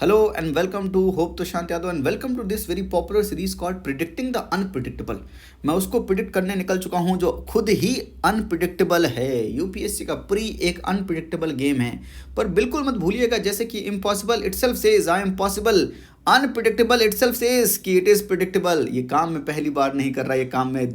Hello and welcome to Hope to Shant Yadav and welcome to this very popular series called Predicting the Unpredictable। मैं उसको predict करने निकल चुका हूँ जो खुद ही अनप्रिडिक्टेबल है। यूपीएससी का प्री एक अनप्रिडिक्टेबल गेम है, पर बिल्कुल मत भूलिएगा जैसे कि impossible itself says I am possible, unpredictable itself says कि इट इज़ प्रिडिक्टेबल। ये काम मैं पहली बार नहीं कर रहा, ये काम मैं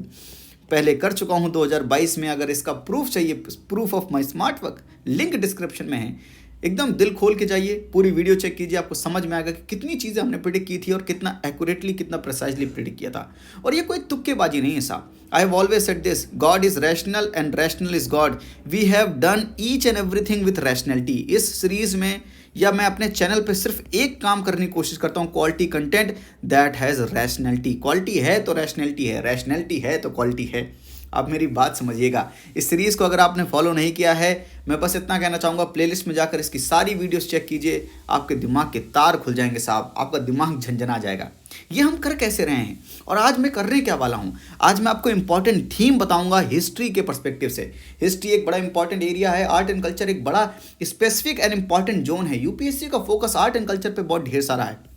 पहले कर चुका हूँ 2022 में। अगर इसका प्रूफ चाहिए, proof of my smart work, link description में है। एकदम दिल खोल के जाइए, पूरी वीडियो चेक कीजिए, आपको समझ में आएगा कि कितनी चीज़ें हमने प्रिडिक्ट की थी और कितना एक्यूरेटली, कितना प्रिसाइजली प्रिडिक्ट किया था। और ये कोई तुक्केबाजी नहीं है साहब। I have always said this, God is rational and rational is God. We have done each and everything with rationality. इस सीरीज में या मैं अपने चैनल पे सिर्फ एक काम करने की कोशिश करता हूँ, quality content that has rationality. Quality है तो रैशनैलिटी है, रैशनैलिटी है तो क्वालिटी है। आप मेरी बात समझिएगा। इस सीरीज़ को अगर आपने फॉलो नहीं किया है, मैं बस इतना कहना चाहूँगा, प्लेलिस्ट में जाकर इसकी सारी वीडियोस चेक कीजिए। आपके दिमाग के तार खुल जाएंगे साहब, आपका दिमाग झंझना जाएगा। ये हम कर कैसे रहे हैं और आज मैं करने क्या वाला हूँ। आज मैं आपको इंपॉर्टेंट थीम बताऊँगा हिस्ट्री के पर्सपेक्टिव से। हिस्ट्री एक बड़ा इंपॉर्टेंट एरिया है, आर्ट एंड कल्चर एक बड़ा स्पेसिफिक एंड इंपॉर्टेंट जोन है। यूपीएससी का फोकस आर्ट एंड कल्चर पर बहुत ढेर सारा है।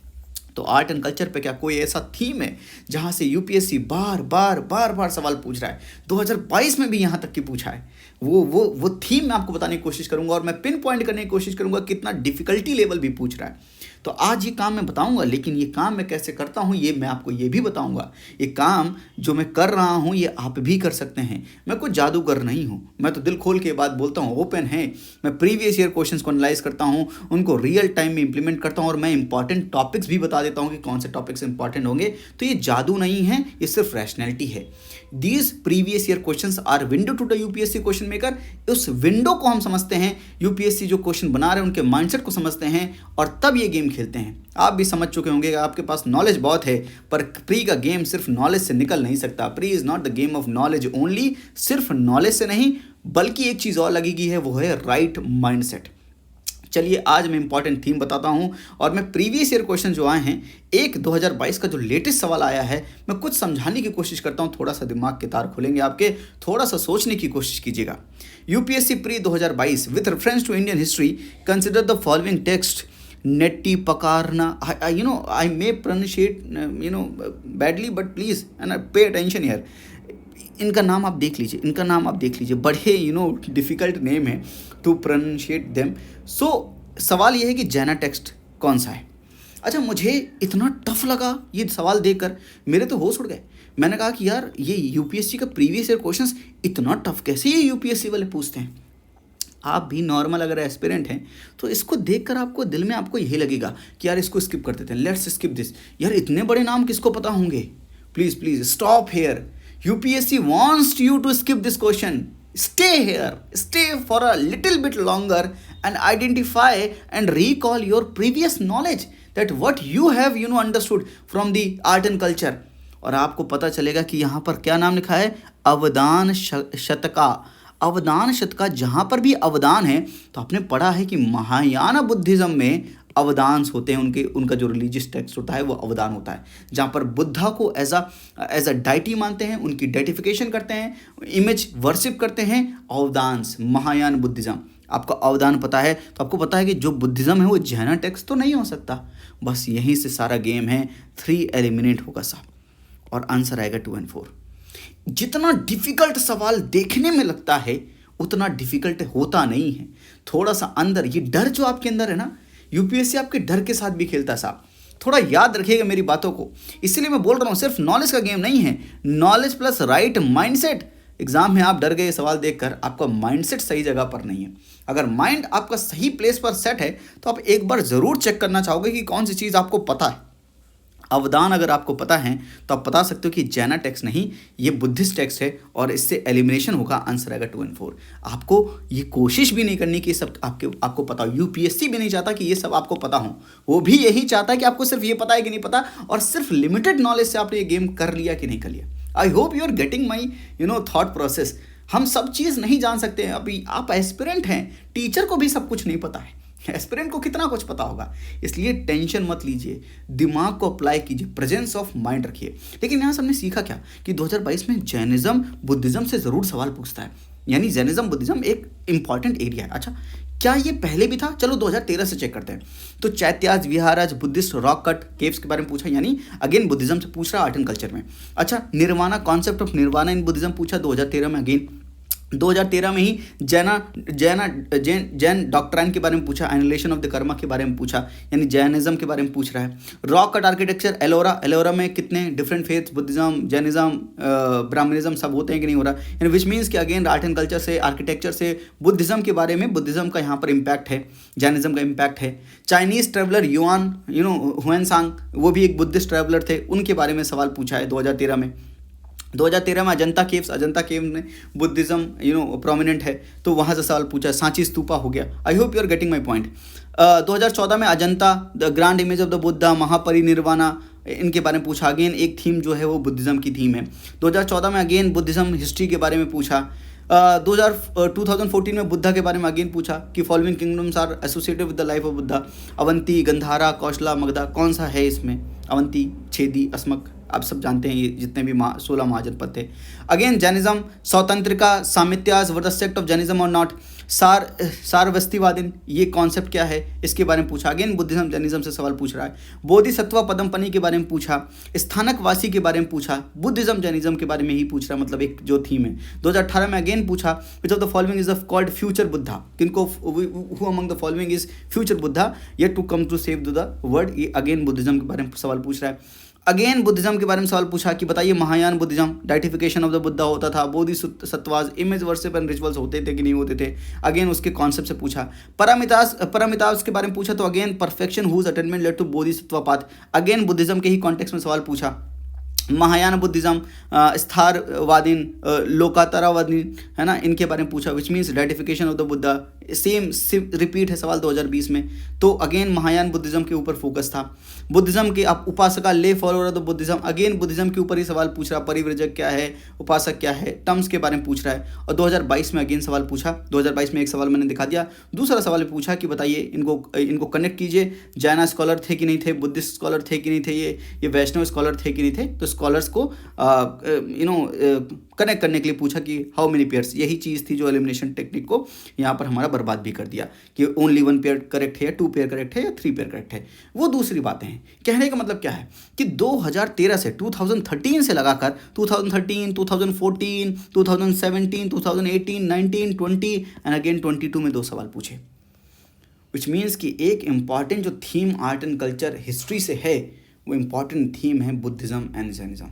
तो आर्ट एंड कल्चर पे क्या कोई ऐसा थीम है जहाँ से यूपीएससी बार बार सवाल पूछ रहा है? 2022 में भी यहाँ तक कि पूछा है। वो थीम मैं आपको बताने की कोशिश करूँगा और मैं पिन पॉइंट करने की कोशिश करूँगा कितना डिफिकल्टी लेवल भी पूछ रहा है। तो आज ये काम मैं बताऊंगा, लेकिन ये काम मैं कैसे करता हूँ ये मैं आपको ये भी बताऊंगा। ये काम जो मैं कर रहा हूँ ये आप भी कर सकते हैं। मैं कोई जादूगर नहीं हूँ, मैं तो दिल खोल के बात बोलता हूँ, ओपन है। मैं प्रीवियस ईयर क्वेश्चंस को एनालाइज करता हूँ, उनको रियल टाइम में इंप्लीमेंट करता हूँ और मैं इंपॉर्टेंट टॉपिक्स भी बता देता हूँ कि कौन से टॉपिक्स इंपॉर्टेंट होंगे। तो ये जादू नहीं है, ये सिर्फ रैशनैलिटी है। These previous year questions are window to the UPSC question maker. उस विंडो को हम समझते हैं, यूपीएससी जो क्वेश्चन बना रहे हैं उनके माइंडसेट को समझते हैं और तब ये गेम खेलते हैं। आप भी समझ चुके होंगे, आपके पास नॉलेज बहुत है, पर प्री का गेम सिर्फ नॉलेज से निकल नहीं सकता। Pre is not the game of knowledge only. सिर्फ नॉलेज से नहीं, बल्कि एक चीज़ और लगेगी है, वो है राइट माइंडसेट। चलिए आज मैं इंपॉर्टेंट थीम बताता हूं और मैं प्रीवियस ईयर क्वेश्चन जो आए हैं, एक 2022 का जो लेटेस्ट सवाल आया है, मैं कुछ समझाने की कोशिश करता हूं। थोड़ा सा दिमाग के तार खुलेंगे आपके, थोड़ा सा सोचने की कोशिश कीजिएगा। UPSC pre 2022 with reference to Indian history consider the following text. नेट्टी पकारना, I may pronunciate badly, but please pay attention here। इनका नाम आप देख लीजिए, बड़े डिफ़िकल्ट नेम है टू प्रोनाउंशिएट देम। सो सवाल ये है कि जैना टेक्स्ट कौन सा है। अच्छा, मुझे इतना टफ लगा ये सवाल देखकर, मेरे तो होश उड़ गए। मैंने कहा कि यार ये यूपीएससी का प्रीवियस ईयर क्वेश्चंस इतना टफ कैसे ये यूपीएससी वाले पूछते हैं। आप भी नॉर्मल अगर एस्पिरेंट हैं तो इसको देखकर आपको दिल में आपको यही लगेगा कि यार इसको स्किप कर देते हैं, लेट्स स्किप दिस। यार इतने बड़े नाम किसको पता होंगे? Please stop here. UPSC wants you to skip this question. Stay here, stay for a little bit longer and identify and recall your previous knowledge that what you have understood from the art and culture. और आपको पता चलेगा कि यहाँ पर क्या नाम लिखा है, अवदान शतका। अवदान शतका, जहाँ पर भी अवदान है तो आपने पढ़ा है कि महायान बुद्धिज़्म में अवदान्स होते हैं, उनका जो रिलीजियस टेक्स्ट होता है वो अवदान होता है, जहाँ पर बुद्धा को एज अ डाइटी मानते हैं, उनकी डेटिफिकेशन करते हैं, इमेज वर्शिप करते हैं। अवदान्स, महायान बुद्धिज़्म। आपको अवदान पता है तो आपको पता है कि जो बुद्धिज़्म है वो जैना टेक्स्ट तो नहीं हो सकता। बस यहीं से सारा गेम है। 3 एलिमिनेट होगा साहब और आंसर आएगा 2 और 4। जितना डिफिकल्ट सवाल देखने में लगता है उतना डिफिकल्ट होता नहीं है। थोड़ा सा अंदर ये डर जो आपके अंदर है ना, यूपीएससी आपके डर के साथ भी खेलता है साहब। थोड़ा याद रखिएगा मेरी बातों को। इसलिए मैं बोल रहा हूँ सिर्फ नॉलेज का गेम नहीं है, knowledge plus right mindset. Exam में आप डर गए सवाल देखकर, आपका माइंडसेट सही जगह पर नहीं है। अगर माइंड आपका सही प्लेस पर सेट है तो आप एक बार ज़रूर चेक करना चाहोगे कि कौन सी चीज़ आपको पता है। अवदान अगर आपको पता है तो आप बता सकते हो कि जैना टेक्स्ट नहीं, ये बुद्धिस्ट टेक्स्ट है और इससे एलिमिनेशन होगा। आंसर आएगा 2 और 4। आपको ये कोशिश भी नहीं करनी कि सब आपको पता हो। यूपीएससी भी नहीं चाहता कि ये सब आपको पता हो, वो भी यही चाहता है कि आपको सिर्फ ये पता है कि नहीं पता, और सिर्फ लिमिटेड नॉलेज से आपने ये गेम कर लिया कि नहीं कर लिया। I hope you are getting my thought process. हम सब चीज़ नहीं जान सकते हैं। अभी आप एस्पिरेंट हैं, टीचर को भी सब कुछ नहीं पता है, एस्पिरेंट को कितना कुछ पता होगा। इसलिए टेंशन मत लीजिए, दिमाग को अप्लाई कीजिए, प्रेजेंस ऑफ माइंड रखिए। लेकिन यहाँ से हमने सीखा क्या कि 2022 में जैनिज्म बुद्धिज्म से ज़रूर सवाल पूछता है। यानी जैनिज्म बुद्धिज्म एक इंपॉर्टेंट एरिया है। अच्छा, क्या ये पहले भी था? चलो 2013 से चेक करते हैं। तो chaityas, viharas, Buddhist rock cut caves के बारे में पूछा, यानी अगेन बुद्धिज्म से पूछ रहा आर्ट एंड कल्चर में। अच्छा, nirvana, concept of nirvana in Buddhism पूछा 2013 में। अगेन 2013 में ही जैन डॉक्ट्राइन के बारे में पूछा, एनिलेशन ऑफ द कर्मा के बारे में पूछा, यानी जैनिज्म के बारे में पूछ रहा है। रॉक कट आर्किटेक्चर, एलोरा में कितने different faiths, Buddhism, Jainism, Brahmanism सब होते हैं कि नहीं हो रहा, यानी विच मीन्स कि अगेन आर्ट एंड कल्चर से, आर्किटेक्चर से बुद्धिज्म के बारे में, बुद्धिज्म का यहाँ पर इम्पैक्ट है, जैनिज्म का इम्पैक्ट है। चाइनीज ट्रेवलर हुएनसांग, वो भी एक बुद्धिस्ट ट्रेवलर थे, उनके बारे में सवाल पूछा है 2013 में। 2013 में अजंता केव में बुद्धिज्म प्रोमिनेंट है, तो वहाँ से सवाल पूछा। सांची स्तूपा हो गया। I hope you are getting my point. 2014 में Ajanta, the grand image of the Buddha, Mahaparinirvana, इनके बारे में पूछा। अगेन एक थीम जो है वो बुद्धिज्म की थीम है। 2014 में अगेन बुद्धिज्म हिस्ट्री के बारे में पूछा। 2014 में बुद्धा के बारे में अगेन पूछा कि following kingdoms are associated with the life of Buddha. Avanti, Gandhara, Kaushala, Magadha, कौन सा है इसमें? अवंती, छेदी, अस्मक, आप सब जानते हैं ये जितने भी 16 महाजनपद थे। Again Jainism, Svatantrika, Sammitiyas, were the sect of Jainism और नॉट, सारवस्तिवादिन, ये कॉन्सेप्ट क्या है, इसके बारे में पूछा। अगेन बुद्धिज्म जैनिज्म से सवाल पूछ रहा है। बोधिसत्व पदमपनी के बारे में पूछा। स्थानकवासी के बारे में पूछा। बुद्धिज्म जैनिज्म के बारे में ही पूछ रहा है, मतलब एक जो थीम है। 2018 में अगेन पूछा, which of the following is called future Buddha, किनको, who among the following is future Buddha, yet to come to save the world, ये अगेन बुद्धिज्म के बारे में सवाल पूछ रहा है। अगेन बुद्धिज्म के बारे में सवाल पूछा कि बताइए Mahayana Buddhism, deification of the Buddha होता था, Bodhisattvas, image worship and rituals होते थे कि नहीं होते थे, अगेन उसके कॉन्सेप्ट से पूछा। परमितास के बारे में पूछा, तो again perfection whose attainment led to Bodhisattva path, again Buddhism के ही कॉन्टेक्स्ट में सवाल पूछा। महायान बुद्धिज्म, स्थारवादीन, लोकातरावादीन, है ना, इनके बारे में पूछा, which means deification of the Buddha, same repeat है सवाल 2020 में। तो अगेन महायान बुद्धिज्म के ऊपर फोकस था। बुद्धिज्म के आप उपासका, ले follower of the Buddhism, again Buddhism के ऊपर ही सवाल पूछ रहा, परिव्रजक क्या है, उपासक क्या है, टर्म्स के बारे में पूछ रहा है। और 2022 में अगेन सवाल पूछा। 2022 में एक सवाल मैंने दिखा दिया। दूसरा सवाल पूछा कि बताइए इनको कनेक्ट कीजिए, जैना स्कॉलर थे कि नहीं थे, बुद्धिस्ट स्कॉलर थे कि नहीं थे, ये वैष्णव स्कॉलर थे कि नहीं थे। तो स्कॉलर्स को कनेक्ट करने के लिए पूछा कि हाउ मेनी पेयर्स, यही चीज़ थी जो एलिमिनेशन टेक्निक को यहाँ पर हमारा बर्बाद भी कर दिया कि ओनली 1 पेयर करेक्ट है या 2 पेयर करेक्ट है या 3 पेयर करेक्ट है। वो दूसरी बातें हैं। कहने का मतलब क्या है कि 2013 से 2013 से लगाकर 2013, 2014, 2017, 2018, 19, 20 एंड अगेन 22 में 2 सवाल पूछे, विच मीन्स कि एक इम्पॉर्टेंट जो theme art and culture history से है, वो इम्पॉर्टेंट थीम है बुद्धिज्म एंड जैनिज्म।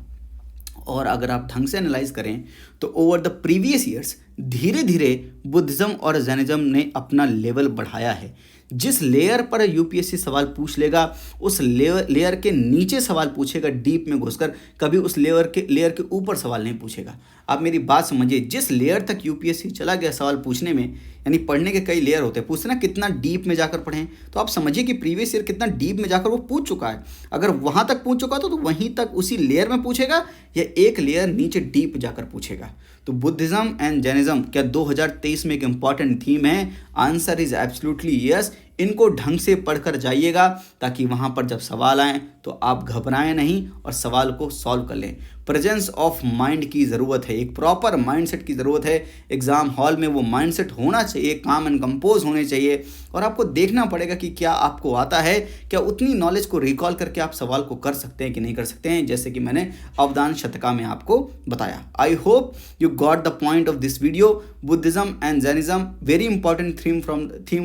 और अगर आप ढंग से एनालाइज करें तो ओवर द प्रीवियस ईयर्स धीरे धीरे बुद्धिज्म और जैनिज्म ने अपना लेवल बढ़ाया है। जिस लेयर पर यूपीएससी सवाल पूछ लेगा, उस लेयर के नीचे सवाल पूछेगा डीप में घुसकर, कभी उस लेयर के ऊपर सवाल नहीं पूछेगा। आप मेरी बात समझिए, जिस लेयर तक यूपीएससी चला गया सवाल पूछने में, यानी पढ़ने के कई लेयर होते हैं, पूछना कितना डीप में जाकर पढ़ें, तो आप समझिए कि प्रीवियस ईयर कितना डीप में जाकर वो पूछ चुका है। अगर वहाँ तक पूछ चुका तो वहीं तक उसी लेयर में पूछेगा या एक लेयर नीचे डीप जाकर पूछेगा। तो बुद्धिज्म एंड जैनिज्म क्या 2023 में एक इंपॉर्टेंट थीम है? Answer is absolutely yes. इनको ढंग से पढ़कर जाइएगा ताकि वहाँ पर जब सवाल आएँ तो आप घबराएं नहीं और सवाल को सॉल्व कर लें। प्रेजेंस ऑफ माइंड की ज़रूरत है, एक प्रॉपर माइंडसेट की ज़रूरत है। एग्ज़ाम हॉल में वो माइंडसेट होना चाहिए, काम एंड कंपोज होने चाहिए, और आपको देखना पड़ेगा कि क्या आपको आता है, क्या उतनी नॉलेज को रिकॉल करके आप सवाल को कर सकते हैं कि नहीं कर सकते हैं, जैसे कि मैंने अवदान शतका में आपको बताया। I hope you got the point of this video. Buddhism and Jainism very important theme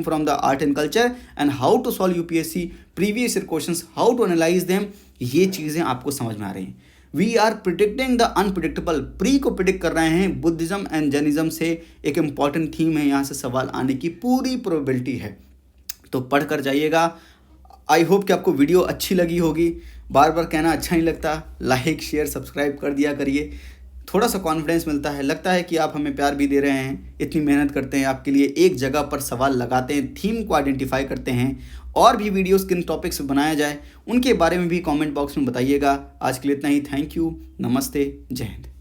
from the art and culture and how to solve UPSC previous year questions, how to analyse them, ये चीज़ें आपको समझ में आ रही हैं। We are predicting the unpredictable, प्री को प्रिडिक्ट कर रहे हैं। बुद्धिज्म एंड जैनिज्म से एक इंपॉर्टेंट थीम है, यहाँ से सवाल आने की पूरी प्रोबेबिलिटी है, तो पढ़ कर जाइएगा। आई होप कि आपको वीडियो अच्छी लगी होगी। बार बार कहना अच्छा नहीं लगता, लाइक शेयर सब्सक्राइब कर दिया करिए, थोड़ा सा कॉन्फिडेंस मिलता है, लगता है कि आप हमें प्यार भी दे रहे हैं, इतनी मेहनत करते हैं आपके लिए, एक जगह पर सवाल लगाते हैं, थीम को आइडेंटिफाई करते हैं। और भी वीडियोस किन टॉपिक्स पे बनाया जाए उनके बारे में भी कमेंट बॉक्स में बताइएगा। आज के लिए इतना ही। थैंक यू, नमस्ते, जय हिंद।